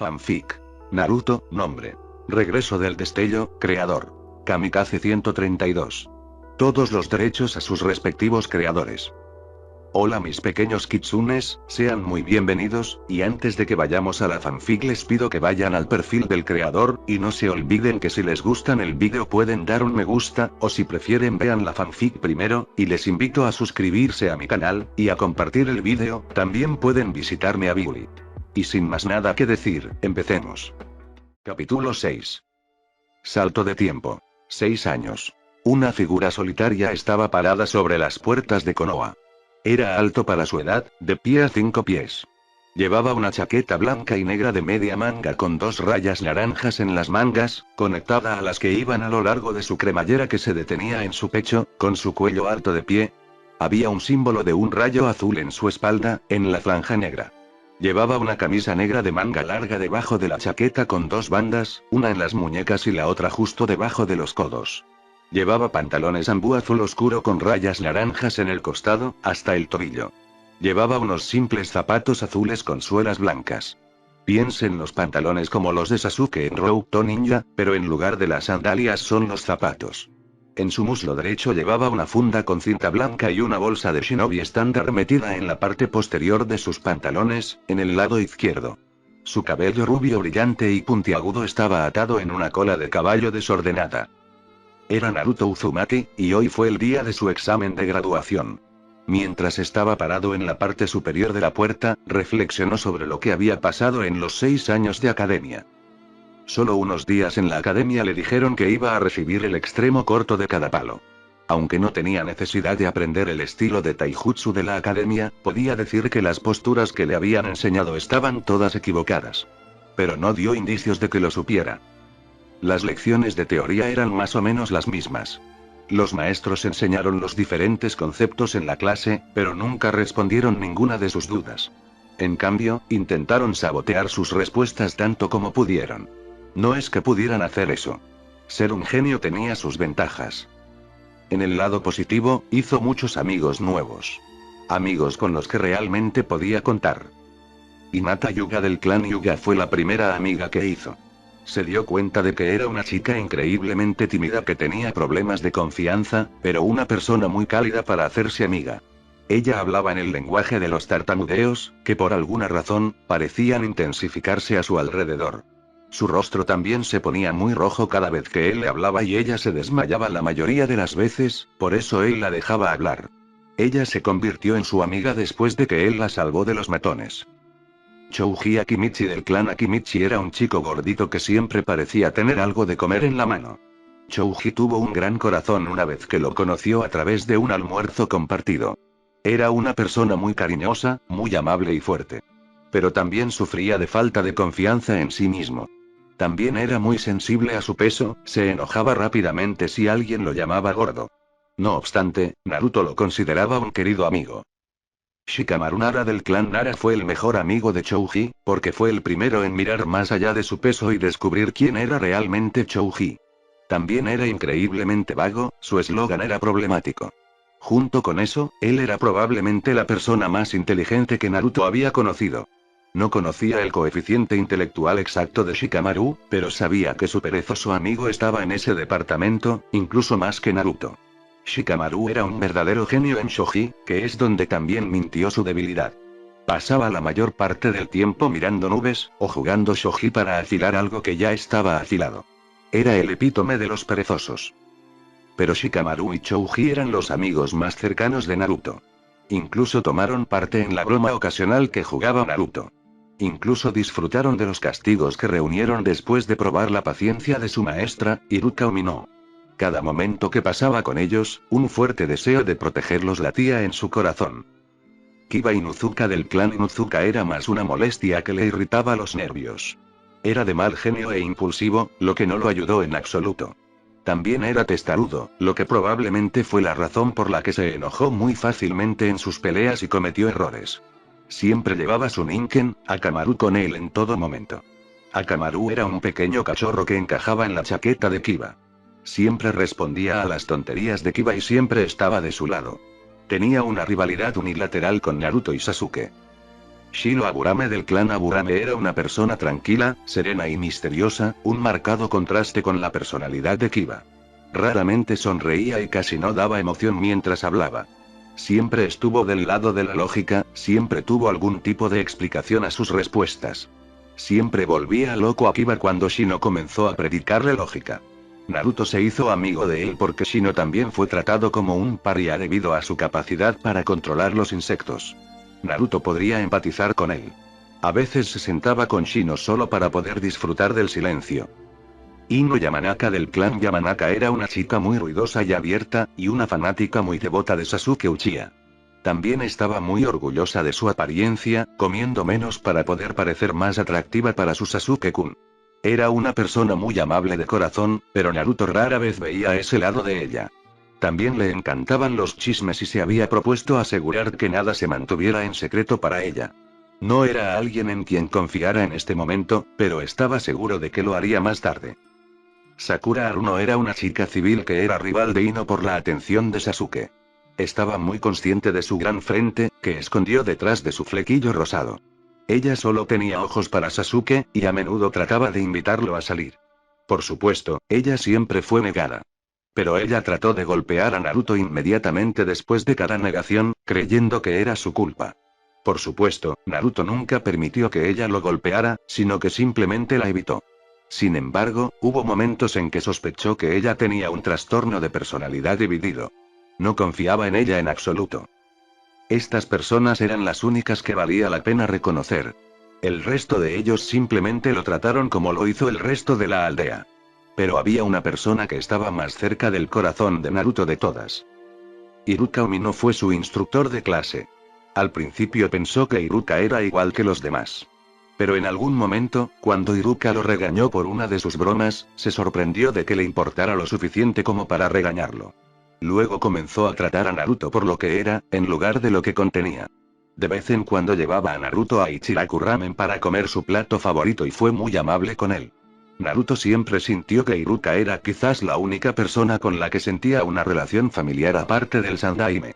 Fanfic. Naruto, nombre. Regreso del destello, creador. Kamikaze 132. Todos los derechos a sus respectivos creadores. Hola mis pequeños kitsunes, sean muy bienvenidos, y antes de que vayamos a la fanfic les pido que vayan al perfil del creador, y no se olviden que si les gustan el vídeo pueden dar un me gusta, o si prefieren vean la fanfic primero, y les invito a suscribirse a mi canal, y a compartir el vídeo, también pueden visitarme a Billy. Y sin más nada que decir, empecemos. Capítulo 6. Salto de tiempo. 6 años. Una figura solitaria estaba parada sobre las puertas de Konoha. Era alto para su edad, de pie a 5 pies. Llevaba una chaqueta blanca y negra de media manga con 2 rayas naranjas en las mangas, conectada a las que iban a lo largo de su cremallera que se detenía en su pecho, con su cuello alto de pie. Había un símbolo de un rayo azul en su espalda, en la franja negra. Llevaba una camisa negra de manga larga debajo de la chaqueta con 2 bandas, una en las muñecas y la otra justo debajo de los codos. Llevaba pantalones ambú azul oscuro con rayas naranjas en el costado, hasta el tobillo. Llevaba unos simples zapatos azules con suelas blancas. Piensen los pantalones como los de Sasuke en Naruto Ninja, pero en lugar de las sandalias son los zapatos. En su muslo derecho llevaba una funda con cinta blanca y una bolsa de shinobi estándar metida en la parte posterior de sus pantalones, en el lado izquierdo. Su cabello rubio brillante y puntiagudo estaba atado en una cola de caballo desordenada. Era Naruto Uzumaki, y hoy fue el día de su examen de graduación. Mientras estaba parado en la parte superior de la puerta, reflexionó sobre lo que había pasado en los 6 años de academia. Solo unos días en la academia le dijeron que iba a recibir el extremo corto de cada palo. Aunque no tenía necesidad de aprender el estilo de taijutsu de la academia, podía decir que las posturas que le habían enseñado estaban todas equivocadas. Pero no dio indicios de que lo supiera. Las lecciones de teoría eran más o menos las mismas. Los maestros enseñaron los diferentes conceptos en la clase, pero nunca respondieron ninguna de sus dudas. En cambio, intentaron sabotear sus respuestas tanto como pudieron. No es que pudieran hacer eso. Ser un genio tenía sus ventajas. En el lado positivo, hizo muchos amigos nuevos. Amigos con los que realmente podía contar. Hinata Hyuga del clan Hyuga fue la primera amiga que hizo. Se dio cuenta de que era una chica increíblemente tímida que tenía problemas de confianza, pero una persona muy cálida para hacerse amiga. Ella hablaba en el lenguaje de los tartamudeos, que por alguna razón, parecían intensificarse a su alrededor. Su rostro también se ponía muy rojo cada vez que él le hablaba y ella se desmayaba la mayoría de las veces, por eso él la dejaba hablar. Ella se convirtió en su amiga después de que él la salvó de los matones. Chouji Akimichi del clan Akimichi era un chico gordito que siempre parecía tener algo de comer en la mano. Chouji tuvo un gran corazón una vez que lo conoció a través de un almuerzo compartido. Era una persona muy cariñosa, muy amable y fuerte. Pero también sufría de falta de confianza en sí mismo. También era muy sensible a su peso, se enojaba rápidamente si alguien lo llamaba gordo. No obstante, Naruto lo consideraba un querido amigo. Shikamaru Nara del clan Nara fue el mejor amigo de Chouji, porque fue el primero en mirar más allá de su peso y descubrir quién era realmente Chouji. También era increíblemente vago, su eslogan era problemático. Junto con eso, él era probablemente la persona más inteligente que Naruto había conocido. No conocía el coeficiente intelectual exacto de Shikamaru, pero sabía que su perezoso amigo estaba en ese departamento, incluso más que Naruto. Shikamaru era un verdadero genio en shogi, que es donde también mintió su debilidad. Pasaba la mayor parte del tiempo mirando nubes, o jugando shogi para afilar algo que ya estaba afilado. Era el epítome de los perezosos. Pero Shikamaru y Chouji eran los amigos más cercanos de Naruto. Incluso tomaron parte en la broma ocasional que jugaba Naruto. Incluso disfrutaron de los castigos que reunieron después de probar la paciencia de su maestra, Iruka Umino. Cada momento que pasaba con ellos, un fuerte deseo de protegerlos latía en su corazón. Kiba Inuzuka del clan Inuzuka era más una molestia que le irritaba los nervios. Era de mal genio e impulsivo, lo que no lo ayudó en absoluto. También era testarudo, lo que probablemente fue la razón por la que se enojó muy fácilmente en sus peleas y cometió errores. Siempre llevaba su Ninken, Akamaru con él en todo momento. Akamaru era un pequeño cachorro que encajaba en la chaqueta de Kiba. Siempre respondía a las tonterías de Kiba y siempre estaba de su lado. Tenía una rivalidad unilateral con Naruto y Sasuke. Shino Aburame del clan Aburame era una persona tranquila, serena y misteriosa, un marcado contraste con la personalidad de Kiba. Raramente sonreía y casi no daba emoción mientras hablaba. Siempre estuvo del lado de la lógica, siempre tuvo algún tipo de explicación a sus respuestas. Siempre volvía loco a Kiba cuando Shino comenzó a predicarle lógica. Naruto se hizo amigo de él porque Shino también fue tratado como un paria debido a su capacidad para controlar los insectos. Naruto podría empatizar con él. A veces se sentaba con Shino solo para poder disfrutar del silencio. Ino Yamanaka del clan Yamanaka era una chica muy ruidosa y abierta, y una fanática muy devota de Sasuke Uchiha. También estaba muy orgullosa de su apariencia, comiendo menos para poder parecer más atractiva para su Sasuke-kun. Era una persona muy amable de corazón, pero Naruto rara vez veía ese lado de ella. También le encantaban los chismes y se había propuesto asegurar que nada se mantuviera en secreto para ella. No era alguien en quien confiara en este momento, pero estaba seguro de que lo haría más tarde. Sakura Haruno era una chica civil que era rival de Ino por la atención de Sasuke. Estaba muy consciente de su gran frente, que escondió detrás de su flequillo rosado. Ella solo tenía ojos para Sasuke, y a menudo trataba de invitarlo a salir. Por supuesto, ella siempre fue negada. Pero ella trató de golpear a Naruto inmediatamente después de cada negación, creyendo que era su culpa. Por supuesto, Naruto nunca permitió que ella lo golpeara, sino que simplemente la evitó. Sin embargo, hubo momentos en que sospechó que ella tenía un trastorno de personalidad dividido. No confiaba en ella en absoluto. Estas personas eran las únicas que valía la pena reconocer. El resto de ellos simplemente lo trataron como lo hizo el resto de la aldea. Pero había una persona que estaba más cerca del corazón de Naruto de todas. Iruka Umino fue su instructor de clase. Al principio pensó que Iruka era igual que los demás. Pero en algún momento, cuando Iruka lo regañó por una de sus bromas, se sorprendió de que le importara lo suficiente como para regañarlo. Luego comenzó a tratar a Naruto por lo que era, en lugar de lo que contenía. De vez en cuando llevaba a Naruto a Ichiraku Ramen para comer su plato favorito y fue muy amable con él. Naruto siempre sintió que Iruka era quizás la única persona con la que sentía una relación familiar aparte del Sandaime.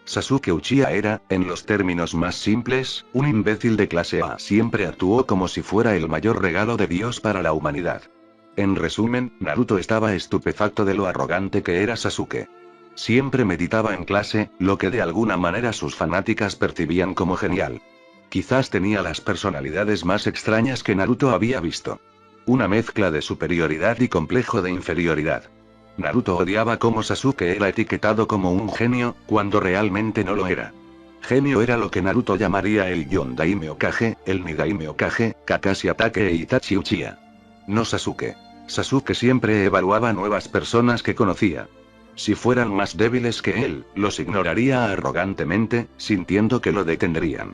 Sasuke Uchiha era, en los términos más simples, un imbécil de clase A. Siempre actuó como si fuera el mayor regalo de Dios para la humanidad. En resumen, Naruto estaba estupefacto de lo arrogante que era Sasuke. Siempre meditaba en clase, lo que de alguna manera sus fanáticas percibían como genial. Quizás tenía las personalidades más extrañas que Naruto había visto. Una mezcla de superioridad y complejo de inferioridad. Naruto odiaba cómo Sasuke era etiquetado como un genio, cuando realmente no lo era. Genio era lo que Naruto llamaría el Yondaime Hokage, el Nidaime Hokage, Kakashi Hatake e Itachi Uchiha. No Sasuke. Sasuke siempre evaluaba nuevas personas que conocía. Si fueran más débiles que él, los ignoraría arrogantemente, sintiendo que lo detendrían.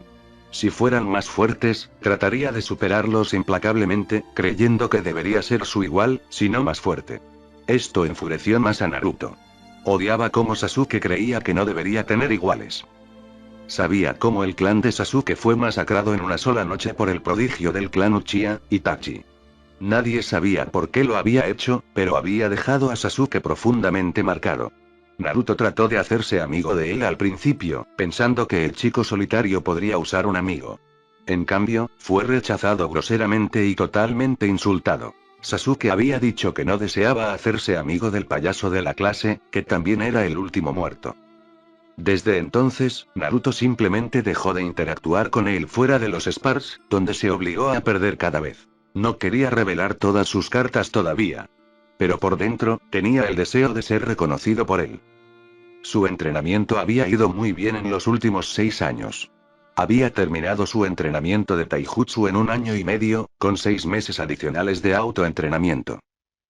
Si fueran más fuertes, trataría de superarlos implacablemente, creyendo que debería ser su igual, si no más fuerte. Esto enfureció más a Naruto. Odiaba cómo Sasuke creía que no debería tener iguales. Sabía cómo el clan de Sasuke fue masacrado en una sola noche por el prodigio del clan Uchiha, Itachi. Nadie sabía por qué lo había hecho, pero había dejado a Sasuke profundamente marcado. Naruto trató de hacerse amigo de él al principio, pensando que el chico solitario podría usar un amigo. En cambio, fue rechazado groseramente y totalmente insultado. Sasuke había dicho que no deseaba hacerse amigo del payaso de la clase, que también era el último muerto. Desde entonces, Naruto simplemente dejó de interactuar con él fuera de los spars, donde se obligó a perder cada vez. No quería revelar todas sus cartas todavía. Pero por dentro, tenía el deseo de ser reconocido por él. Su entrenamiento había ido muy bien en los últimos 6 años. Había terminado su entrenamiento de Taijutsu en 1 año y medio, con 6 meses adicionales de autoentrenamiento.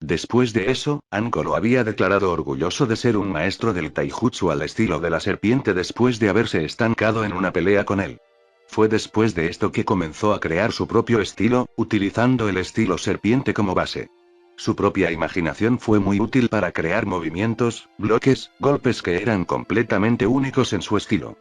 Después de eso, Anko lo había declarado orgulloso de ser un maestro del Taijutsu al estilo de la serpiente después de haberse estancado en una pelea con él. Fue después de esto que comenzó a crear su propio estilo, utilizando el estilo serpiente como base. Su propia imaginación fue muy útil para crear movimientos, bloques, golpes que eran completamente únicos en su estilo.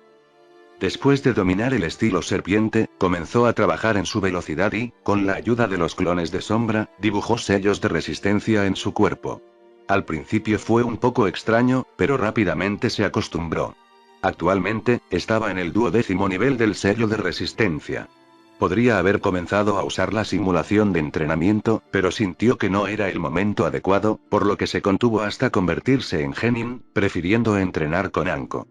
Después de dominar el estilo serpiente, comenzó a trabajar en su velocidad y, con la ayuda de los clones de sombra, dibujó sellos de resistencia en su cuerpo. Al principio fue un poco extraño, pero rápidamente se acostumbró. Actualmente, estaba en el 12º nivel del sello de resistencia. Podría haber comenzado a usar la simulación de entrenamiento, pero sintió que no era el momento adecuado, por lo que se contuvo hasta convertirse en genin, prefiriendo entrenar con Anko.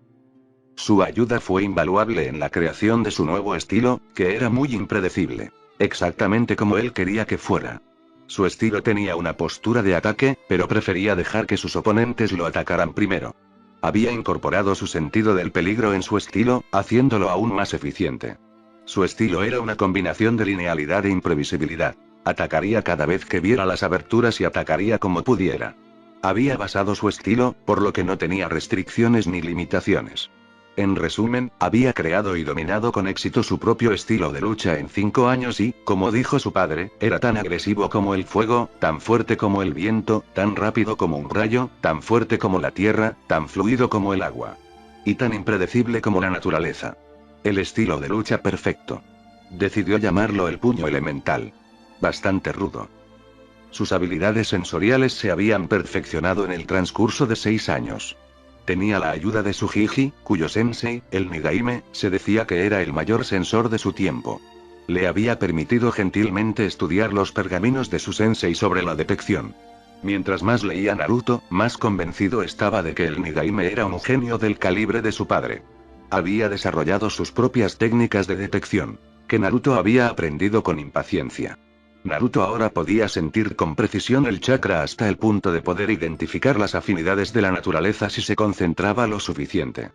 Su ayuda fue invaluable en la creación de su nuevo estilo, que era muy impredecible. Exactamente como él quería que fuera. Su estilo tenía una postura de ataque, pero prefería dejar que sus oponentes lo atacaran primero. Había incorporado su sentido del peligro en su estilo, haciéndolo aún más eficiente. Su estilo era una combinación de linealidad e imprevisibilidad. Atacaría cada vez que viera las aberturas y atacaría como pudiera. Había basado su estilo, por lo que no tenía restricciones ni limitaciones. En resumen, había creado y dominado con éxito su propio estilo de lucha en 5 años y, como dijo su padre, era tan agresivo como el fuego, tan fuerte como el viento, tan rápido como un rayo, tan fuerte como la tierra, tan fluido como el agua. Y tan impredecible como la naturaleza. El estilo de lucha perfecto. Decidió llamarlo el puño elemental. Bastante rudo. Sus habilidades sensoriales se habían perfeccionado en el transcurso de 6 años. Tenía la ayuda de su Jiji, cuyo sensei, el Nigaime, se decía que era el mayor sensor de su tiempo. Le había permitido gentilmente estudiar los pergaminos de su sensei sobre la detección. Mientras más leía Naruto, más convencido estaba de que el Nigaime era un genio del calibre de su padre. Había desarrollado sus propias técnicas de detección, que Naruto había aprendido con impaciencia. Naruto ahora podía sentir con precisión el chakra hasta el punto de poder identificar las afinidades de la naturaleza si se concentraba lo suficiente.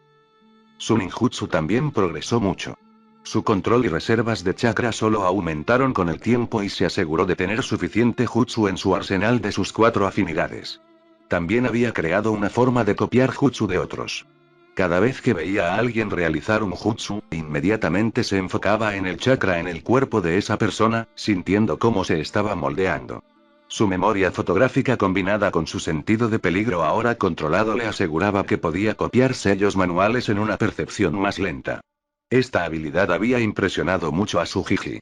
Su ninjutsu también progresó mucho. Su control y reservas de chakra solo aumentaron con el tiempo y se aseguró de tener suficiente jutsu en su arsenal de sus 4 afinidades. También había creado una forma de copiar jutsu de otros. Cada vez que veía a alguien realizar un jutsu, inmediatamente se enfocaba en el chakra en el cuerpo de esa persona, sintiendo cómo se estaba moldeando. Su memoria fotográfica combinada con su sentido de peligro ahora controlado le aseguraba que podía copiar sellos manuales en una percepción más lenta. Esta habilidad había impresionado mucho a su Jiji.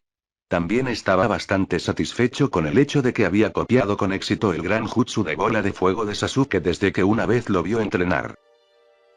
También estaba bastante satisfecho con el hecho de que había copiado con éxito el gran jutsu de bola de fuego de Sasuke desde que una vez lo vio entrenar.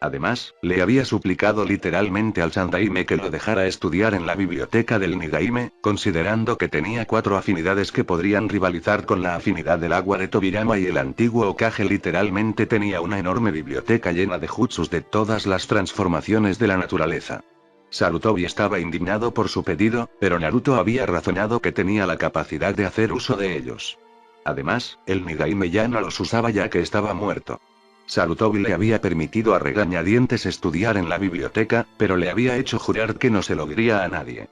Además, le había suplicado literalmente al Sandaime que lo dejara estudiar en la biblioteca del Nigaime, considerando que tenía 4 afinidades que podrían rivalizar con la afinidad del agua de Tobirama y el antiguo Hokage literalmente tenía una enorme biblioteca llena de jutsus de todas las transformaciones de la naturaleza. Sarutobi estaba indignado por su pedido, pero Naruto había razonado que tenía la capacidad de hacer uso de ellos. Además, el Nigaime ya no los usaba ya que estaba muerto. Sarutobi le había permitido a regañadientes estudiar en la biblioteca, pero le había hecho jurar que no se lo diría a nadie.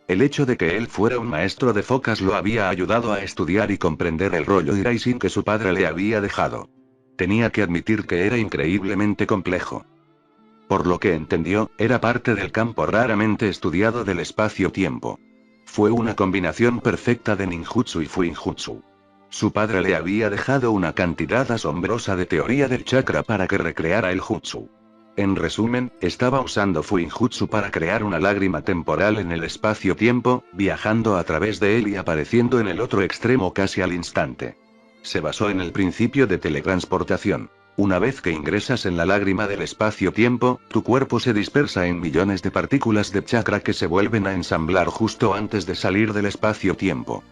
El hecho de que él fuera un maestro de focas lo había ayudado a estudiar y comprender el rollo Iraisin que su padre le había dejado. Tenía que admitir que era increíblemente complejo. Por lo que entendió, era parte del campo raramente estudiado del espacio-tiempo. Fue una combinación perfecta de ninjutsu y fuinjutsu. Su padre le había dejado una cantidad asombrosa de teoría del chakra para que recreara el jutsu. En resumen, estaba usando fuinjutsu para crear una lágrima temporal en el espacio-tiempo, viajando a través de él y apareciendo en el otro extremo casi al instante. Se basó en el principio de teletransportación. Una vez que ingresas en la lágrima del espacio-tiempo, tu cuerpo se dispersa en millones de partículas de chakra que se vuelven a ensamblar justo antes de salir del espacio-tiempo.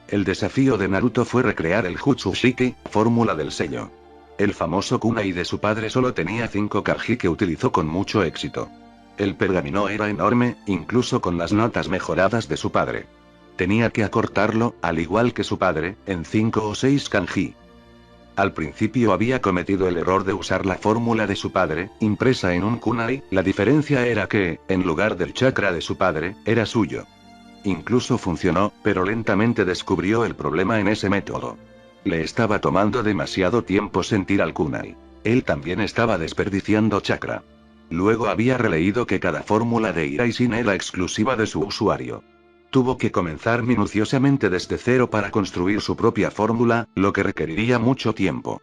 El desafío de Naruto fue recrear el Jutsu Shiki, fórmula del sello. El famoso kunai de su padre solo tenía 5 kanji que utilizó con mucho éxito. El pergamino era enorme, incluso con las notas mejoradas de su padre. Tenía que acortarlo, al igual que su padre, en 5 o 6 kanji. Al principio había cometido el error de usar la fórmula de su padre, impresa en un kunai, la diferencia era que, en lugar del chakra de su padre, era suyo. Incluso funcionó, pero lentamente descubrió el problema en ese método. Le estaba tomando demasiado tiempo sentir al kunai. Él también estaba desperdiciando chakra. Luego había releído que cada fórmula de Iraisin era exclusiva de su usuario. Tuvo que comenzar minuciosamente desde cero para construir su propia fórmula, lo que requeriría mucho tiempo.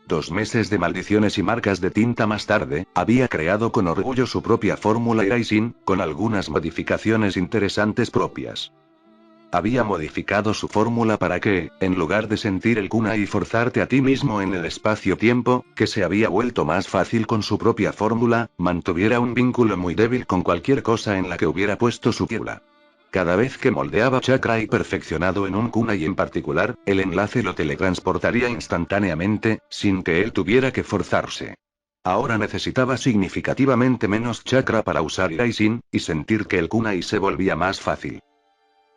2 meses de maldiciones y marcas de tinta más tarde, había creado con orgullo su propia fórmula Iraisin, con algunas modificaciones interesantes propias. Había modificado su fórmula para que, en lugar de sentir el kunai y forzarte a ti mismo en el espacio-tiempo, que se había vuelto más fácil con su propia fórmula, mantuviera un vínculo muy débil con cualquier cosa en la que hubiera puesto su piula. Cada vez que moldeaba chakra y perfeccionado en un kunai en particular, el enlace lo teletransportaría instantáneamente, sin que él tuviera que forzarse. Ahora necesitaba significativamente menos chakra para usar Iraisin, y sentir que el kunai se volvía más fácil.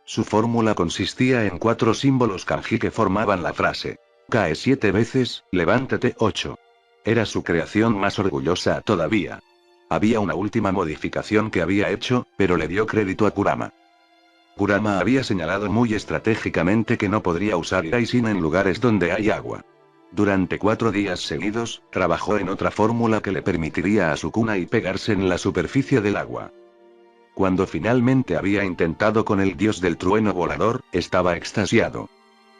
Su fórmula consistía en 4 símbolos kanji que formaban la frase: cae 7 veces, levántate 8. Era su creación más orgullosa todavía. Había una última modificación que había hecho, pero le dio crédito a Kurama. Kurama había señalado muy estratégicamente que no podría usar Iraisin en lugares donde hay agua. Durante 4 días seguidos, trabajó en otra fórmula que le permitiría a su kunai pegarse en la superficie del agua. Cuando finalmente había intentado con el dios del trueno volador, estaba extasiado.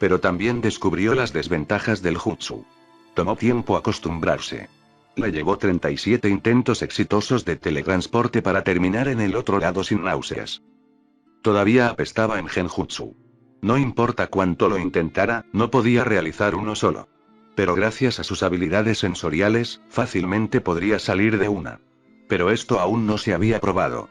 Pero también descubrió las desventajas del jutsu. Tomó tiempo acostumbrarse. Le llevó 37 intentos exitosos de teletransporte para terminar en el otro lado sin náuseas. Todavía apestaba en genjutsu. No importa cuánto lo intentara, no podía realizar uno solo. Pero gracias a sus habilidades sensoriales, fácilmente podría salir de una. Pero esto aún no se había probado.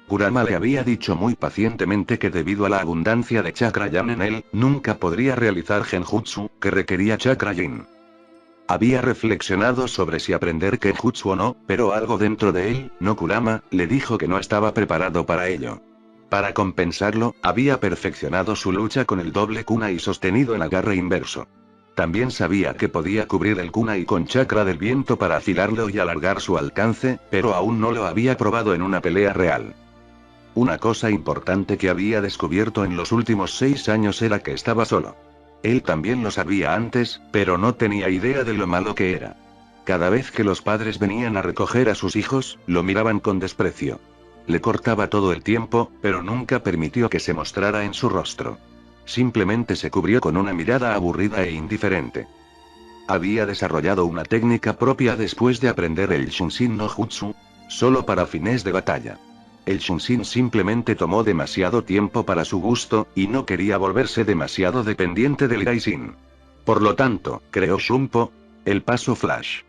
Kurama le había dicho muy pacientemente que debido a la abundancia de chakra yang en él, nunca podría realizar genjutsu, que requería chakra yin. Había reflexionado sobre si aprender kenjutsu o no, pero algo dentro de él, no Kurama, le dijo que no estaba preparado para ello. Para compensarlo, había perfeccionado su lucha con el doble kunai sostenido en agarre inverso. También sabía que podía cubrir el kunai con chakra del viento para afilarlo y alargar su alcance, pero aún no lo había probado en una pelea real. Una cosa importante que había descubierto en los últimos 6 años era que estaba solo. Él también lo sabía antes, pero no tenía idea de lo malo que era. Cada vez que los padres venían a recoger a sus hijos, lo miraban con desprecio. Le cortaba todo el tiempo, pero nunca permitió que se mostrara en su rostro. Simplemente se cubrió con una mirada aburrida e indiferente. Había desarrollado una técnica propia después de aprender el Shunshin no Jutsu, solo para fines de batalla. El Shunshin simplemente tomó demasiado tiempo para su gusto, y no quería volverse demasiado dependiente del Iraisin. Por lo tanto, creó Shunpo, el paso flash.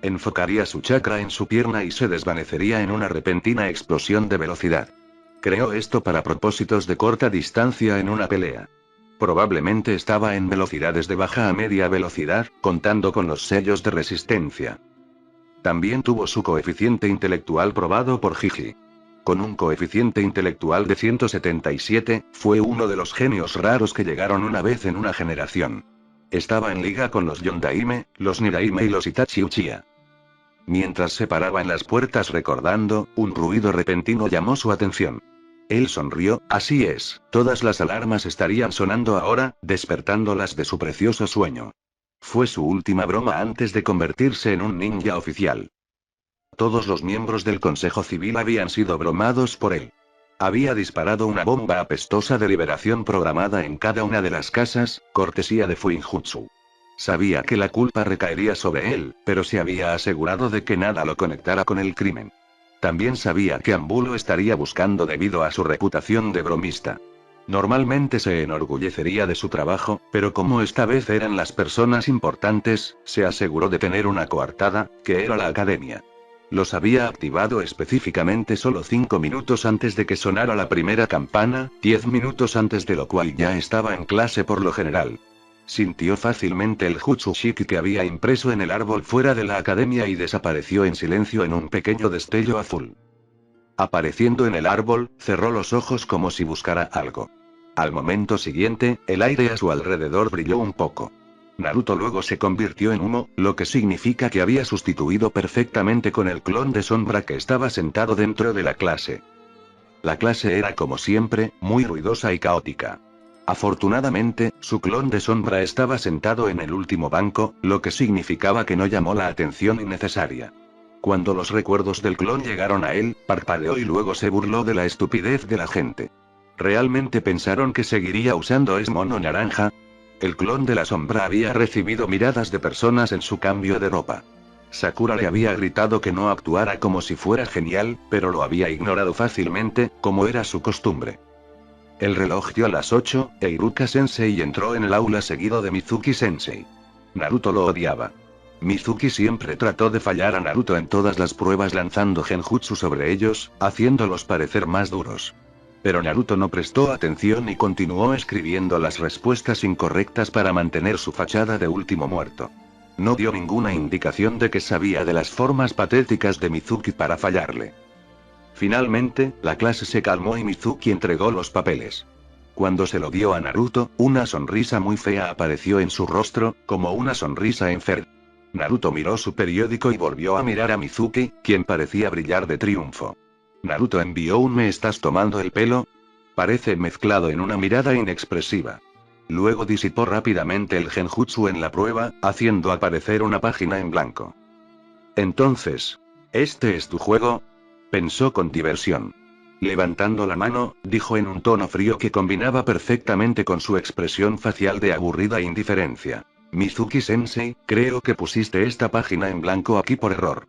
Enfocaría su chakra en su pierna y se desvanecería en una repentina explosión de velocidad. Creó esto para propósitos de corta distancia en una pelea. Probablemente estaba en velocidades de baja a media velocidad, contando con los sellos de resistencia. También tuvo su coeficiente intelectual probado por Jiji. Con un coeficiente intelectual de 177, fue uno de los genios raros que llegaron una vez en una generación. Estaba en liga con los Yondaime, los Niraime y los Itachi Uchiha. Mientras se paraba en las puertas recordando, un ruido repentino llamó su atención. Él sonrió, así es, todas las alarmas estarían sonando ahora, despertándolas de su precioso sueño. Fue su última broma antes de convertirse en un ninja oficial. Todos los miembros del Consejo Civil habían sido bromados por él. Había disparado una bomba apestosa de liberación programada en cada una de las casas, cortesía de Fuinjutsu. Sabía que la culpa recaería sobre él, pero se había asegurado de que nada lo conectara con el crimen. También sabía que Ambu lo estaría buscando debido a su reputación de bromista. Normalmente se enorgullecería de su trabajo, pero como esta vez eran las personas importantes, se aseguró de tener una coartada, que era la academia. Los había activado específicamente solo 5 minutos antes de que sonara la primera campana, 10 minutos antes de lo cual ya estaba en clase por lo general. Sintió fácilmente el Jutsu Shiki que había impreso en el árbol fuera de la academia y desapareció en silencio en un pequeño destello azul. Apareciendo en el árbol, cerró los ojos como si buscara algo. Al momento siguiente, el aire a su alrededor brilló un poco. Naruto luego se convirtió en humo, lo que significa que había sustituido perfectamente con el clon de sombra que estaba sentado dentro de la clase. La clase era como siempre, muy ruidosa y caótica. Afortunadamente, su clon de sombra estaba sentado en el último banco, lo que significaba que no llamó la atención innecesaria. Cuando los recuerdos del clon llegaron a él, parpadeó y luego se burló de la estupidez de la gente. ¿Realmente pensaron que seguiría usando ese mono naranja? El clon de la sombra había recibido miradas de personas en su cambio de ropa. Sakura le había gritado que no actuara como si fuera genial, pero lo había ignorado fácilmente, como era su costumbre. El reloj dio las 8, e Iruka-sensei entró en el aula seguido de Mizuki-sensei. Naruto lo odiaba. Mizuki siempre trató de fallar a Naruto en todas las pruebas lanzando genjutsu sobre ellos, haciéndolos parecer más duros. Pero Naruto no prestó atención y continuó escribiendo las respuestas incorrectas para mantener su fachada de último muerto. No dio ninguna indicación de que sabía de las formas patéticas de Mizuki para fallarle. Finalmente, la clase se calmó y Mizuki entregó los papeles. Cuando se lo dio a Naruto, una sonrisa muy fea apareció en su rostro, como una sonrisa enferma. Naruto miró su periódico y volvió a mirar a Mizuki, quien parecía brillar de triunfo. Naruto envió un ¿me estás tomando el pelo? Parece mezclado en una mirada inexpresiva. Luego disipó rápidamente el genjutsu en la prueba, haciendo aparecer una página en blanco. Entonces, ¿este es tu juego?, pensó con diversión. Levantando la mano, dijo en un tono frío que combinaba perfectamente con su expresión facial de aburrida indiferencia. Mizuki-sensei, creo que pusiste esta página en blanco aquí por error.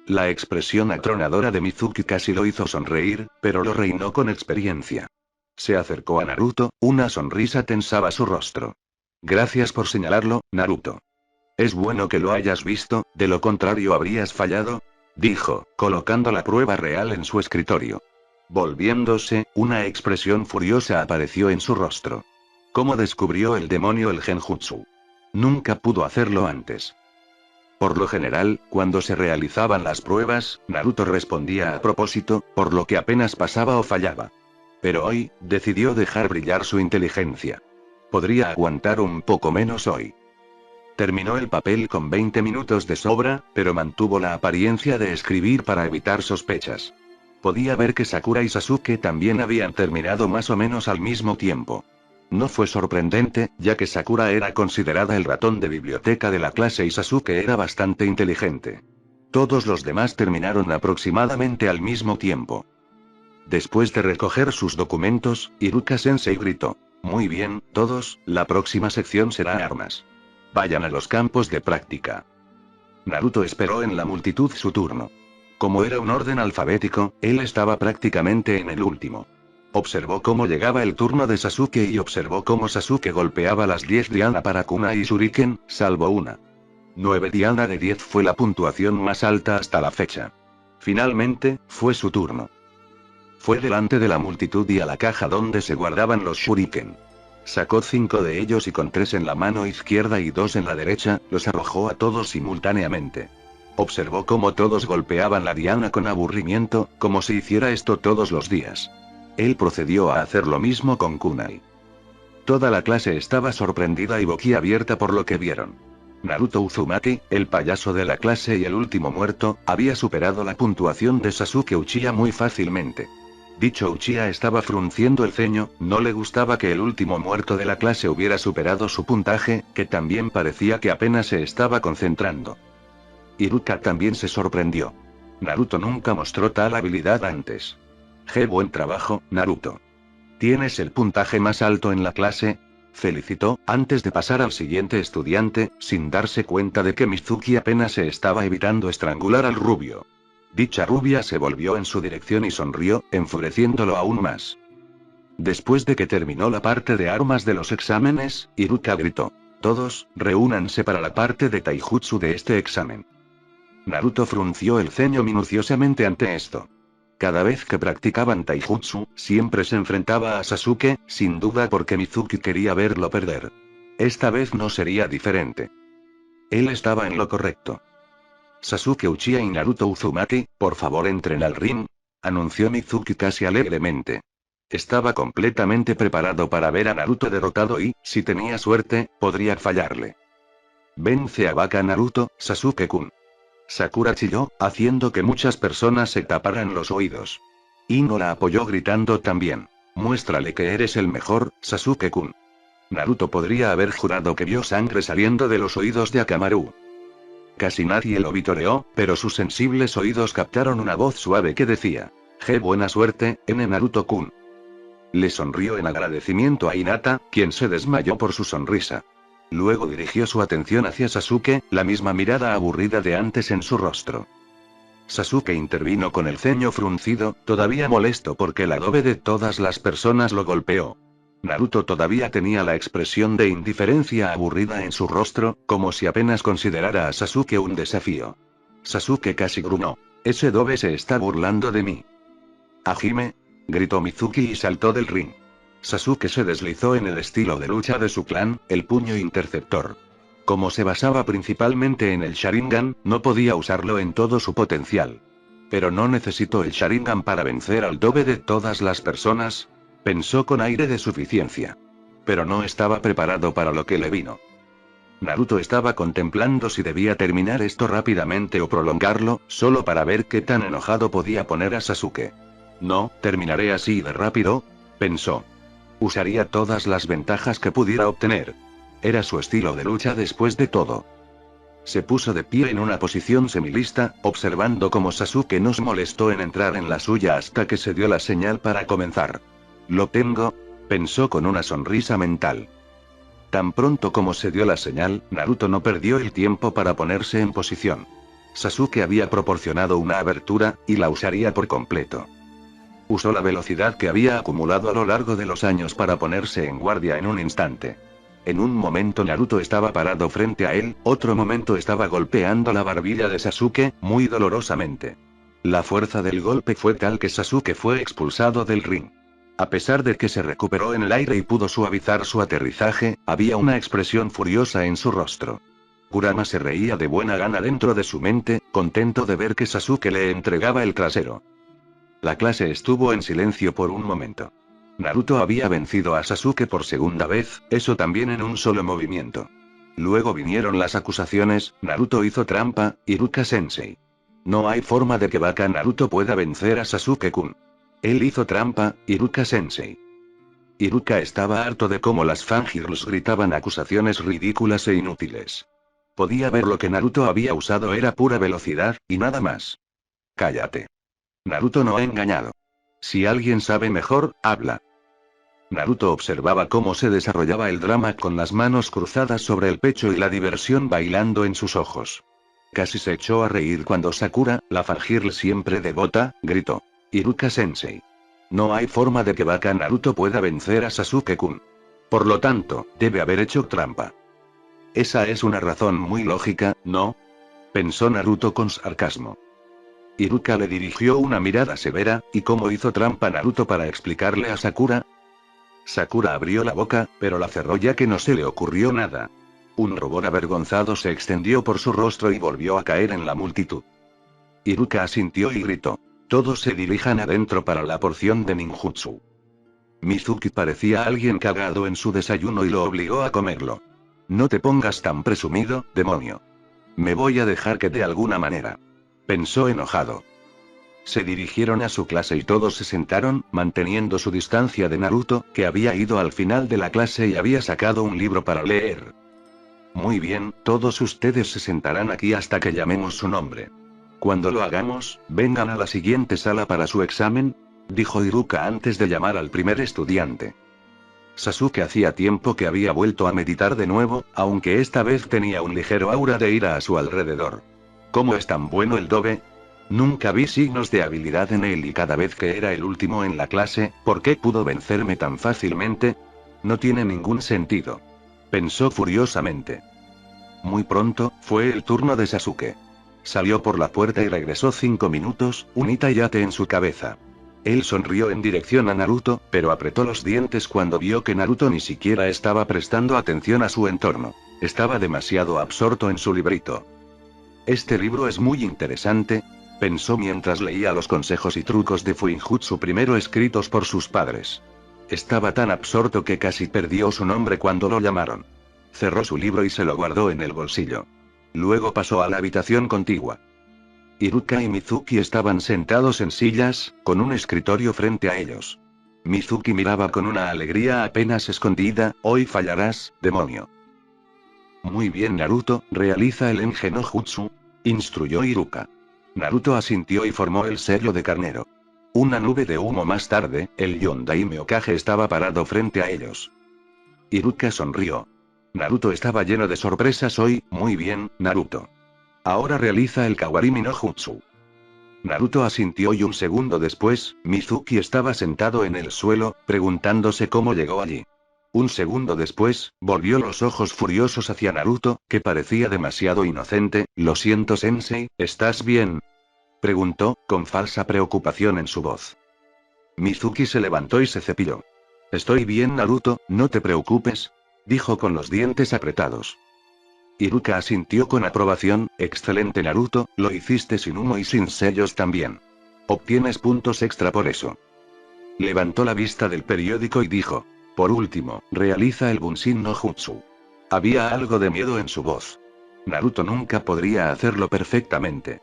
La expresión atronadora de Mizuki casi lo hizo sonreír, pero lo reinó con experiencia. Se acercó a Naruto, una sonrisa tensaba su rostro. Gracias por señalarlo, Naruto. Es bueno que lo hayas visto, de lo contrario habrías fallado, dijo, colocando la prueba real en su escritorio. Volviéndose, una expresión furiosa apareció en su rostro. ¿Cómo descubrió el demonio el genjutsu? Nunca pudo hacerlo antes. Por lo general, cuando se realizaban las pruebas, Naruto respondía a propósito, por lo que apenas pasaba o fallaba. Pero hoy, decidió dejar brillar su inteligencia. Podría aguantar un poco menos hoy. Terminó el papel con 20 minutos de sobra, pero mantuvo la apariencia de escribir para evitar sospechas. Podía ver que Sakura y Sasuke también habían terminado más o menos al mismo tiempo. No fue sorprendente, ya que Sakura era considerada el ratón de biblioteca de la clase y Sasuke era bastante inteligente. Todos los demás terminaron aproximadamente al mismo tiempo. Después de recoger sus documentos, Iruka-sensei gritó: «Muy bien, todos, la próxima sección será armas. Vayan a los campos de práctica». Naruto esperó en la multitud su turno. Como era un orden alfabético, él estaba prácticamente en el último. Observó cómo llegaba el turno de Sasuke y observó cómo Sasuke golpeaba las 10 diana para kunai y shuriken, salvo una. 9 diana de 10 fue la puntuación más alta hasta la fecha. Finalmente, fue su turno. Fue delante de la multitud y a la caja donde se guardaban los shuriken. Sacó 5 de ellos y con 3 en la mano izquierda y 2 en la derecha, los arrojó a todos simultáneamente. Observó cómo todos golpeaban la diana con aburrimiento, como si hiciera esto todos los días. Él procedió a hacer lo mismo con kunai. Toda la clase estaba sorprendida y boquiabierta por lo que vieron. Naruto Uzumaki, el payaso de la clase y el último muerto, había superado la puntuación de Sasuke Uchiha muy fácilmente. Dicho Uchiha estaba frunciendo el ceño, no le gustaba que el último muerto de la clase hubiera superado su puntaje, que también parecía que apenas se estaba concentrando. Iruka también se sorprendió. Naruto nunca mostró tal habilidad antes. Buen trabajo, Naruto. ¿Tienes el puntaje más alto en la clase?, felicitó, antes de pasar al siguiente estudiante, sin darse cuenta de que Mizuki apenas se estaba evitando estrangular al rubio. Dicha rubia se volvió en su dirección y sonrió, enfureciéndolo aún más. Después de que terminó la parte de armas de los exámenes, Iruka gritó: «Todos, reúnanse para la parte de taijutsu de este examen». Naruto frunció el ceño minuciosamente ante esto. Cada vez que practicaban taijutsu, siempre se enfrentaba a Sasuke, sin duda porque Mizuki quería verlo perder. Esta vez no sería diferente. Él estaba en lo correcto. «Sasuke Uchiha y Naruto Uzumaki, por favor entren al ring», anunció Mizuki casi alegremente. Estaba completamente preparado para ver a Naruto derrotado y, si tenía suerte, podría fallarle. «Vence a Baka Naruto, Sasuke-kun». Sakura chilló, haciendo que muchas personas se taparan los oídos. Ino la apoyó gritando también: «Muéstrale que eres el mejor, Sasuke-kun». Naruto podría haber jurado que vio sangre saliendo de los oídos de Akamaru. Casi nadie lo vitoreó, pero sus sensibles oídos captaron una voz suave que decía: «Buena suerte, N Naruto-kun». Le sonrió en agradecimiento a Hinata, quien se desmayó por su sonrisa. Luego dirigió su atención hacia Sasuke, la misma mirada aburrida de antes en su rostro. Sasuke intervino con el ceño fruncido, todavía molesto porque el adobe de todas las personas lo golpeó. Naruto todavía tenía la expresión de indiferencia aburrida en su rostro, como si apenas considerara a Sasuke un desafío. Sasuke casi gruñó. Ese dobe se está burlando de mí. ¡Hajime! Gritó Mizuki y saltó del ring. Sasuke se deslizó en el estilo de lucha de su clan, el puño interceptor. Como se basaba principalmente en el Sharingan, no podía usarlo en todo su potencial. Pero no necesito el Sharingan para vencer al dobe de todas las personas, pensó con aire de suficiencia. Pero no estaba preparado para lo que le vino. Naruto estaba contemplando si debía terminar esto rápidamente o prolongarlo, solo para ver qué tan enojado podía poner a Sasuke. No, terminaré así de rápido, pensó. Usaría todas las ventajas que pudiera obtener. Era su estilo de lucha después de todo. Se puso de pie en una posición semilista, observando cómo Sasuke no se molestó en entrar en la suya hasta que se dio la señal para comenzar. Lo tengo, pensó con una sonrisa mental. Tan pronto como se dio la señal, Naruto no perdió el tiempo para ponerse en posición. Sasuke había proporcionado una abertura, y la usaría por completo. Usó la velocidad que había acumulado a lo largo de los años para ponerse en guardia en un instante. En un momento Naruto estaba parado frente a él, otro momento estaba golpeando la barbilla de Sasuke, muy dolorosamente. La fuerza del golpe fue tal que Sasuke fue expulsado del ring. A pesar de que se recuperó en el aire y pudo suavizar su aterrizaje, había una expresión furiosa en su rostro. Kurama se reía de buena gana dentro de su mente, contento de ver que Sasuke le entregaba el trasero. La clase estuvo en silencio por un momento. Naruto había vencido a Sasuke por segunda vez, eso también en un solo movimiento. Luego vinieron las acusaciones, Naruto hizo trampa, Iruka-sensei. No hay forma de que Baka Naruto pueda vencer a Sasuke-kun. Él hizo trampa, Iruka-sensei. Iruka estaba harto de cómo las Fangirls gritaban acusaciones ridículas e inútiles. Podía ver lo que Naruto había usado era pura velocidad, y nada más. Cállate. Naruto no ha engañado. Si alguien sabe mejor, habla. Naruto observaba cómo se desarrollaba el drama con las manos cruzadas sobre el pecho y la diversión bailando en sus ojos. Casi se echó a reír cuando Sakura, la Fangirl siempre devota, gritó. Iruka-sensei. No hay forma de que Baka Naruto pueda vencer a Sasuke-kun. Por lo tanto, debe haber hecho trampa. Esa es una razón muy lógica, ¿no? Pensó Naruto con sarcasmo. Iruka le dirigió una mirada severa, ¿y cómo hizo trampa Naruto para explicarle a Sakura? Sakura abrió la boca, pero la cerró ya que no se le ocurrió nada. Un rubor avergonzado se extendió por su rostro y volvió a caer en la multitud. Iruka asintió y gritó. Todos se dirijan adentro para la porción de ninjutsu. Mizuki parecía alguien cagado en su desayuno y lo obligó a comerlo. No te pongas tan presumido, demonio. Me voy a dejar que de alguna manera. Pensó enojado. Se dirigieron a su clase y todos se sentaron, manteniendo su distancia de Naruto, que había ido al final de la clase y había sacado un libro para leer. Muy bien, todos ustedes se sentarán aquí hasta que llamemos su nombre. Cuando lo hagamos, vengan a la siguiente sala para su examen, dijo Iruka antes de llamar al primer estudiante. Sasuke hacía tiempo que había vuelto a meditar de nuevo, aunque esta vez tenía un ligero aura de ira a su alrededor. ¿Cómo es tan bueno el dobe? Nunca vi signos de habilidad en él y cada vez que era el último en la clase, ¿por qué pudo vencerme tan fácilmente? No tiene ningún sentido. Pensó furiosamente. Muy pronto, fue el turno de Sasuke. Salió por la puerta y regresó 5 minutos, un itayate en su cabeza. Él sonrió en dirección a Naruto, pero apretó los dientes cuando vio que Naruto ni siquiera estaba prestando atención a su entorno. Estaba demasiado absorto en su librito. Este libro es muy interesante, pensó mientras leía los consejos y trucos de Fuinjutsu primero escritos por sus padres. Estaba tan absorto que casi perdió su nombre cuando lo llamaron. Cerró su libro y se lo guardó en el bolsillo. Luego pasó a la habitación contigua. Iruka y Mizuki estaban sentados en sillas, con un escritorio frente a ellos. Mizuki miraba con una alegría apenas escondida, hoy fallarás, demonio. Muy bien Naruto, realiza el Engen no Jutsu, instruyó Iruka. Naruto asintió y formó el sello de carnero. Una nube de humo más tarde, el Yondaime Hokage estaba parado frente a ellos. Iruka sonrió. Naruto estaba lleno de sorpresas hoy, muy bien, Naruto. Ahora realiza el Kawarimi no Jutsu. Naruto asintió y un segundo después, Mizuki estaba sentado en el suelo, preguntándose cómo llegó allí. Un segundo después, volvió los ojos furiosos hacia Naruto, que parecía demasiado inocente. Lo siento, Sensei, ¿estás bien?, preguntó, con falsa preocupación en su voz. Mizuki se levantó y se cepilló. Estoy bien, Naruto, no te preocupes, dijo con los dientes apretados. Iruka asintió con aprobación. Excelente, Naruto, lo hiciste sin humo y sin sellos también. Obtienes puntos extra por eso. Levantó la vista del periódico y dijo. Por último, realiza el Bunshin no Jutsu. Había algo de miedo en su voz. Naruto nunca podría hacerlo perfectamente.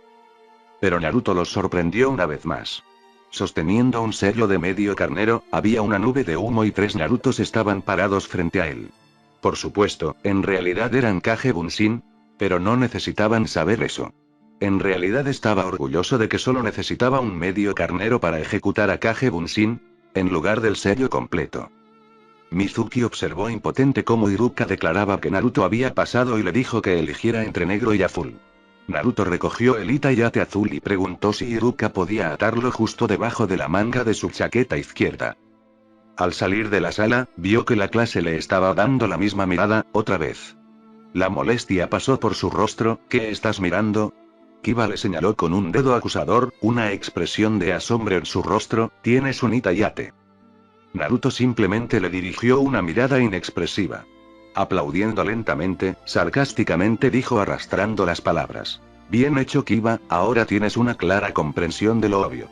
Pero Naruto los sorprendió una vez más. Sosteniendo un sello de medio carnero, había una nube de humo y 3 Narutos estaban parados frente a él. Por supuesto, en realidad eran Kage Bunshin, pero no necesitaban saber eso. En realidad estaba orgulloso de que solo necesitaba un medio carnero para ejecutar a Kage Bunshin, en lugar del sello completo. Mizuki observó impotente cómo Iruka declaraba que Naruto había pasado y le dijo que eligiera entre negro y azul. Naruto recogió el Itayate azul y preguntó si Iruka podía atarlo justo debajo de la manga de su chaqueta izquierda. Al salir de la sala, vio que la clase le estaba dando la misma mirada, otra vez. La molestia pasó por su rostro. ¿Qué estás mirando? Kiba le señaló con un dedo acusador, una expresión de asombro en su rostro. Tienes un Itayate. Naruto simplemente le dirigió una mirada inexpresiva. Aplaudiendo lentamente, sarcásticamente dijo arrastrando las palabras. Bien hecho, Kiba, ahora tienes una clara comprensión de lo obvio.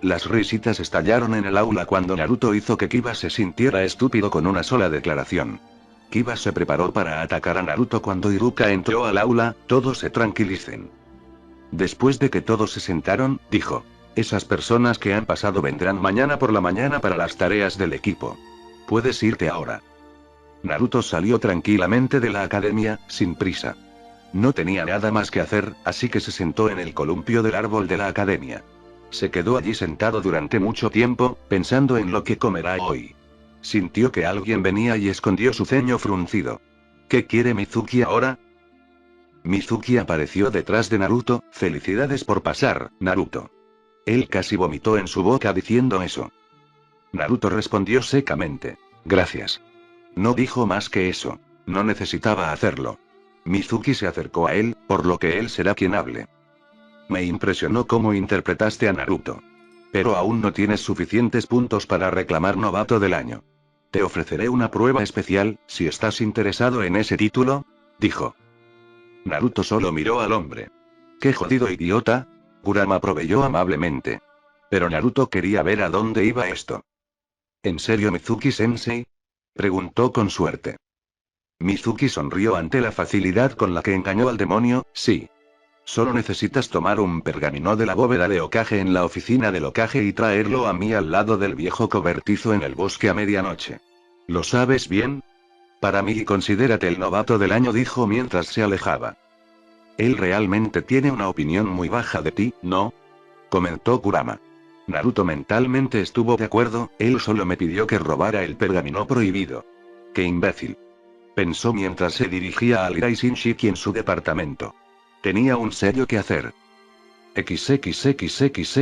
Las risitas estallaron en el aula cuando Naruto hizo que Kiba se sintiera estúpido con una sola declaración. Kiba se preparó para atacar a Naruto cuando Iruka entró al aula. Todos se tranquilicen. Después de que todos se sentaron, dijo. Esas personas que han pasado vendrán mañana por la mañana para las tareas del equipo. Puedes irte ahora. Naruto salió tranquilamente de la academia, sin prisa. No tenía nada más que hacer, así que se sentó en el columpio del árbol de la academia. Se quedó allí sentado durante mucho tiempo, pensando en lo que comerá hoy. Sintió que alguien venía y escondió su ceño fruncido. ¿Qué quiere Mizuki ahora? Mizuki apareció detrás de Naruto. Felicidades por pasar, Naruto. Él casi vomitó en su boca diciendo eso. Naruto respondió secamente. Gracias. No dijo más que eso. No necesitaba hacerlo. Mizuki se acercó a él, por lo que él será quien hable. Me impresionó cómo interpretaste a Naruto. Pero aún no tienes suficientes puntos para reclamar novato del año. Te ofreceré una prueba especial, si estás interesado en ese título, dijo. Naruto solo miró al hombre. ¡Qué jodido idiota! Kurama proveyó amablemente. Pero Naruto quería ver a dónde iba esto. ¿En serio, Mizuki-sensei? Preguntó con suerte. Mizuki sonrió ante la facilidad con la que engañó al demonio. Sí. Solo necesitas tomar un pergamino de la bóveda de Hokage en la oficina del Hokage y traerlo a mí al lado del viejo cobertizo en el bosque a medianoche. ¿Lo sabes bien? Para mí, considérate el novato del año, dijo mientras se alejaba. Él realmente tiene una opinión muy baja de ti, ¿no? Comentó Kurama. Naruto mentalmente estuvo de acuerdo. Él solo me pidió que robara el pergamino prohibido. ¡Qué imbécil! Pensó mientras se dirigía al Irai Shinshiki en su departamento. Tenía un sello que hacer. XXXXXXX.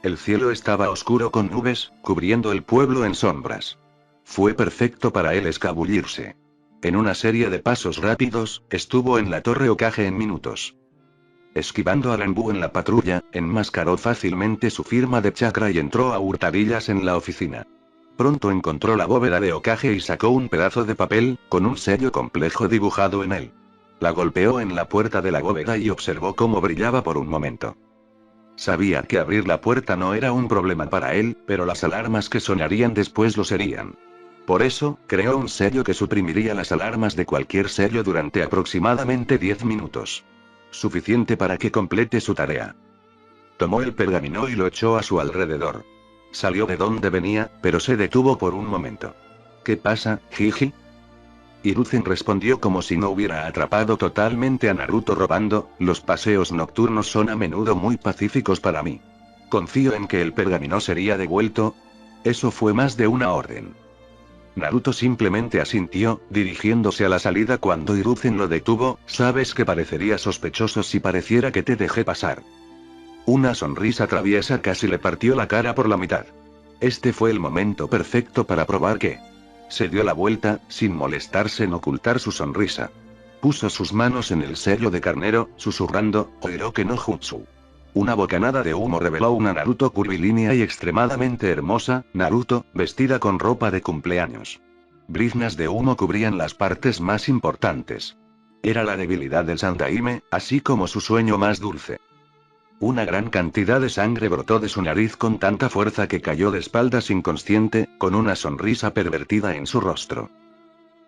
El cielo estaba oscuro con nubes, cubriendo el pueblo en sombras. Fue perfecto para él escabullirse. En una serie de pasos rápidos, estuvo en la torre Hokage en minutos. Esquivando a Renbu en la patrulla, enmascaró fácilmente su firma de chakra y entró a hurtadillas en la oficina. Pronto encontró la bóveda de Hokage y sacó un pedazo de papel, con un sello complejo dibujado en él. La golpeó en la puerta de la bóveda y observó cómo brillaba por un momento. Sabía que abrir la puerta no era un problema para él, pero las alarmas que sonarían después lo serían. Por eso, creó un sello que suprimiría las alarmas de cualquier sello durante aproximadamente 10 minutos. Suficiente para que complete su tarea. Tomó el pergamino y lo echó a su alrededor. Salió de donde venía, pero se detuvo por un momento. ¿Qué pasa, Jiji? Hiruzen respondió como si no hubiera atrapado totalmente a Naruto robando. Los paseos nocturnos son a menudo muy pacíficos para mí. Confío en que el pergamino sería devuelto. Eso fue más de una orden. Naruto simplemente asintió, dirigiéndose a la salida cuando Hiruzen lo detuvo. Sabes que parecería sospechoso si pareciera que te dejé pasar. Una sonrisa traviesa casi le partió la cara por la mitad. Este fue el momento perfecto para probar que... Se dio la vuelta, sin molestarse en ocultar su sonrisa. Puso sus manos en el sello de carnero, susurrando, Oiroke no Jutsu. Una bocanada de humo reveló una Naruto curvilínea y extremadamente hermosa, Naruto, vestida con ropa de cumpleaños. Briznas de humo cubrían las partes más importantes. Era la debilidad del Sandaime, así como su sueño más dulce. Una gran cantidad de sangre brotó de su nariz con tanta fuerza que cayó de espaldas inconsciente, con una sonrisa pervertida en su rostro.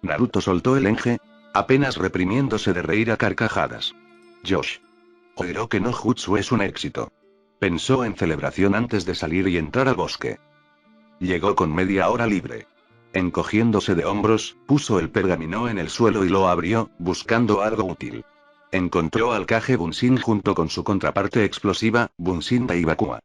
Naruto soltó el enge, apenas reprimiéndose de reír a carcajadas. Josh. Oiroke no Jutsu es un éxito. Pensó en celebración antes de salir y entrar al bosque. Llegó con media hora libre. Encogiéndose de hombros, puso el pergamino en el suelo y lo abrió, buscando algo útil. Encontró al Kage Bunshin junto con su contraparte explosiva, Bunshin Daibakua.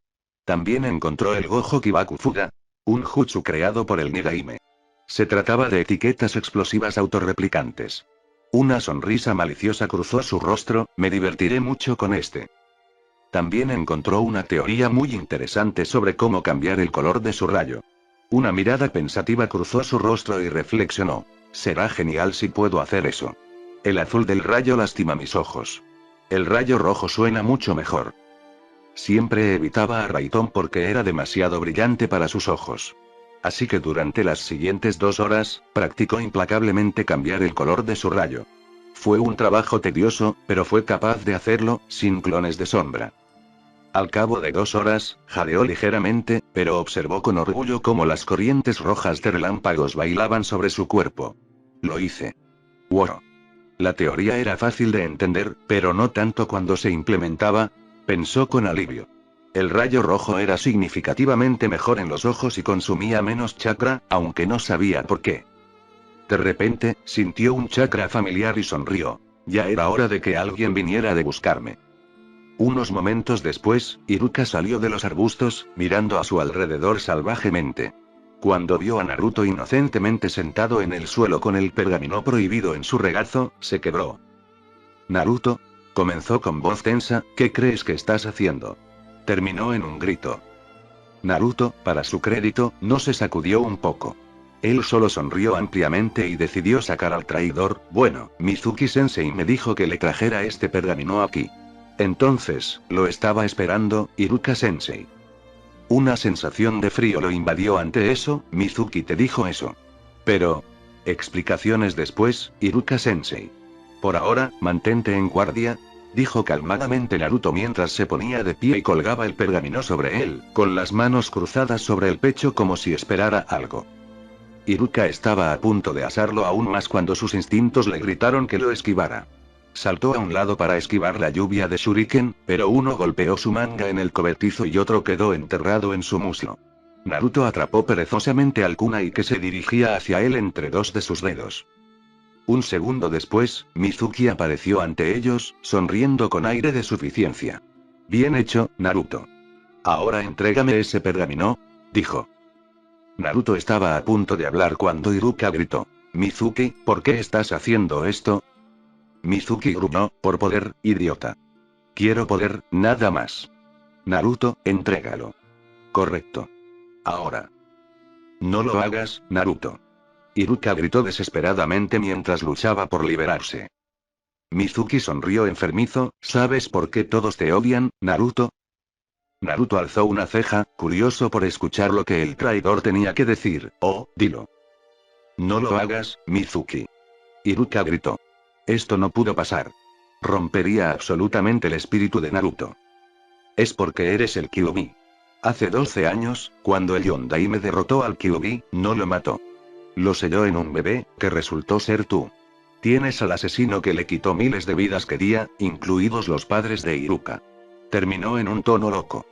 También encontró el Gojo Kibaku Fuga, un jutsu creado por el Nidaime. Se trataba de etiquetas explosivas autorreplicantes. Una sonrisa maliciosa cruzó su rostro, me divertiré mucho con este. También encontró una teoría muy interesante sobre cómo cambiar el color de su rayo. Una mirada pensativa cruzó su rostro y reflexionó. Será genial si puedo hacer eso. El azul del rayo lastima mis ojos. El rayo rojo suena mucho mejor. Siempre evitaba a Raiton porque era demasiado brillante para sus ojos. Así que durante las siguientes 2 horas, practicó implacablemente cambiar el color de su rayo. Fue un trabajo tedioso, pero fue capaz de hacerlo, sin clones de sombra. Al cabo de 2 horas, jadeó ligeramente, pero observó con orgullo cómo las corrientes rojas de relámpagos bailaban sobre su cuerpo. Lo hice. Wow. La teoría era fácil de entender, pero no tanto cuando se implementaba, pensó con alivio. El rayo rojo era significativamente mejor en los ojos y consumía menos chakra, aunque no sabía por qué. De repente, sintió un chakra familiar y sonrió. Ya era hora de que alguien viniera de buscarme. Unos momentos después, Iruka salió de los arbustos, mirando a su alrededor salvajemente. Cuando vio a Naruto inocentemente sentado en el suelo con el pergamino prohibido en su regazo, se quebró. Naruto, comenzó con voz tensa, ¿qué crees que estás haciendo? Terminó en un grito. Naruto, para su crédito, no se sacudió un poco. Él solo sonrió ampliamente y decidió sacar al traidor. Bueno, Mizuki-sensei me dijo que le trajera este pergamino aquí. Entonces, lo estaba esperando, Iruka-sensei. Una sensación de frío lo invadió ante eso, Mizuki te dijo eso. Pero... Explicaciones después, Iruka-sensei. Por ahora, mantente en guardia, dijo calmadamente Naruto mientras se ponía de pie y colgaba el pergamino sobre él, con las manos cruzadas sobre el pecho como si esperara algo. Iruka estaba a punto de asarlo aún más cuando sus instintos le gritaron que lo esquivara. Saltó a un lado para esquivar la lluvia de shuriken, pero uno golpeó su manga en el cobertizo y otro quedó enterrado en su muslo. Naruto atrapó perezosamente al kunai que se dirigía hacia él entre 2 de sus dedos. Un segundo después, Mizuki apareció ante ellos, sonriendo con aire de suficiencia. Bien hecho, Naruto. Ahora entrégame ese pergamino, dijo. Naruto estaba a punto de hablar cuando Iruka gritó. Mizuki, ¿por qué estás haciendo esto? Mizuki gruñó, por poder, idiota. Quiero poder, nada más. Naruto, entrégalo. Correcto. Ahora. No lo hagas, Naruto. Iruka gritó desesperadamente mientras luchaba por liberarse. Mizuki sonrió enfermizo, ¿sabes por qué todos te odian, Naruto? Naruto alzó una ceja, curioso por escuchar lo que el traidor tenía que decir. Oh, dilo. No lo hagas, Mizuki. Iruka gritó. Esto no pudo pasar. Rompería absolutamente el espíritu de Naruto. Es porque eres el Kyuubi. Hace 12 años, cuando el Yondai me derrotó al Kyuubi, no lo mató. Lo selló en un bebé, que resultó ser tú. Tienes al asesino que le quitó miles de vidas que día, incluidos los padres de Iruka. Terminó en un tono loco.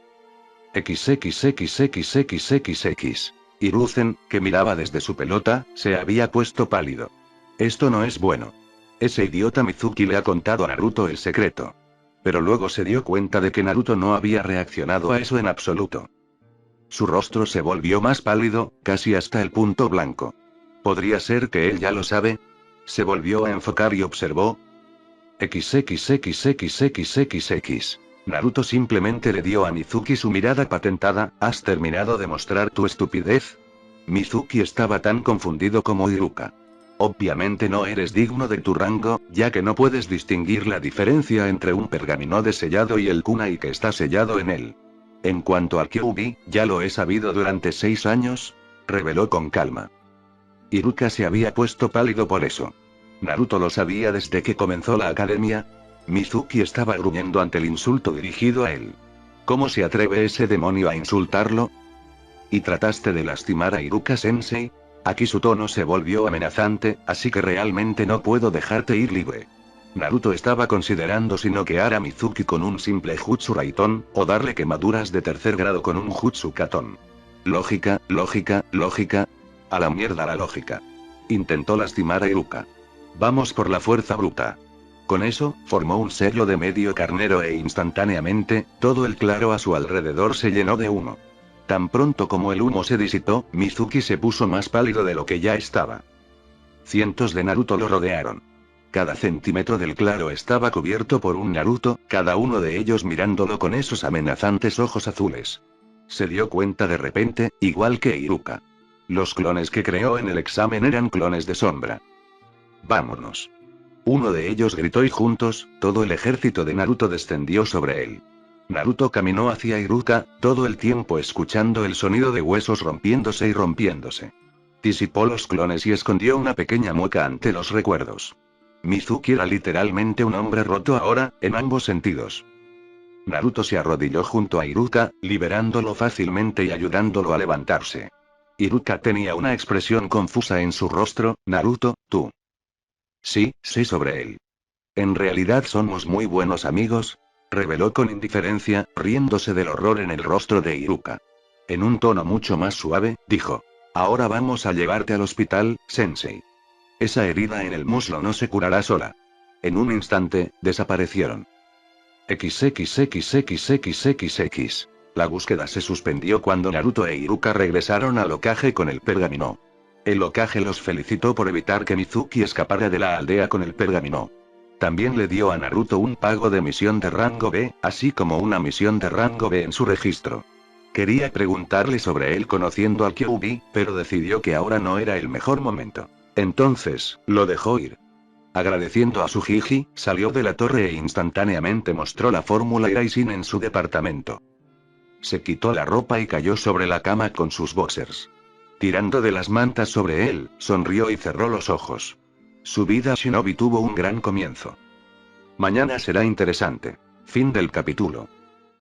XXXXXXX. Hiruzen, que miraba desde su pelota, se había puesto pálido. Esto no es bueno. Ese idiota Mizuki le ha contado a Naruto el secreto. Pero luego se dio cuenta de que Naruto no había reaccionado a eso en absoluto. Su rostro se volvió más pálido, casi hasta el punto blanco. ¿Podría ser que él ya lo sabe? Se volvió a enfocar y observó. XXXXXXX. Naruto simplemente le dio a Mizuki su mirada patentada, ¿has terminado de mostrar tu estupidez? Mizuki estaba tan confundido como Iruka. Obviamente no eres digno de tu rango, ya que no puedes distinguir la diferencia entre un pergamino de sellado y el kunai que está sellado en él. En cuanto al Kyuubi, ya lo he sabido durante 6 años, reveló con calma. Iruka se había puesto pálido por eso. Naruto lo sabía desde que comenzó la academia. Mizuki estaba gruñendo ante el insulto dirigido a él. ¿Cómo se atreve ese demonio a insultarlo? ¿Y trataste de lastimar a Iruka-sensei? Aquí su tono se volvió amenazante, así que realmente no puedo dejarte ir libre. Naruto estaba considerando si noquear a Mizuki con un simple Jutsu Raitón, o darle quemaduras de 3er grado con un Jutsu Katon. Lógica, lógica, lógica. A la mierda la lógica. Intentó lastimar a Iruka. Vamos por la fuerza bruta. Con eso, formó un sello de medio carnero e instantáneamente, todo el claro a su alrededor se llenó de humo. Tan pronto como el humo se disipó, Mizuki se puso más pálido de lo que ya estaba. Cientos de Naruto lo rodearon. Cada centímetro del claro estaba cubierto por un Naruto, cada uno de ellos mirándolo con esos amenazantes ojos azules. Se dio cuenta de repente, igual que Iruka. Los clones que creó en el examen eran clones de sombra. Vámonos. Uno de ellos gritó y juntos, todo el ejército de Naruto descendió sobre él. Naruto caminó hacia Iruka, todo el tiempo escuchando el sonido de huesos rompiéndose y rompiéndose. Disipó los clones y escondió una pequeña mueca ante los recuerdos. Mizuki era literalmente un hombre roto ahora, en ambos sentidos. Naruto se arrodilló junto a Iruka, liberándolo fácilmente y ayudándolo a levantarse. Iruka tenía una expresión confusa en su rostro. Naruto, tú. Sí, sé sobre él. En realidad somos muy buenos amigos, reveló con indiferencia, riéndose del horror en el rostro de Iruka. En un tono mucho más suave, dijo. Ahora vamos a llevarte al hospital, sensei. Esa herida en el muslo no se curará sola. En un instante, desaparecieron. XXXXXX. La búsqueda se suspendió cuando Naruto e Iruka regresaron al Hokage con el pergamino. El Hokage los felicitó por evitar que Mizuki escapara de la aldea con el pergamino. También le dio a Naruto un pago de misión de rango B, así como una misión de rango B en su registro. Quería preguntarle sobre él conociendo al Kyuubi, pero decidió que ahora no era el mejor momento. Entonces, lo dejó ir. Agradeciendo a su Jiji, salió de la torre e instantáneamente mostró la fórmula Iraisin en su departamento. Se quitó la ropa y cayó sobre la cama con sus boxers. Tirando de las mantas sobre él, sonrió y cerró los ojos. Su vida shinobi tuvo un gran comienzo. Mañana será interesante. Fin del capítulo.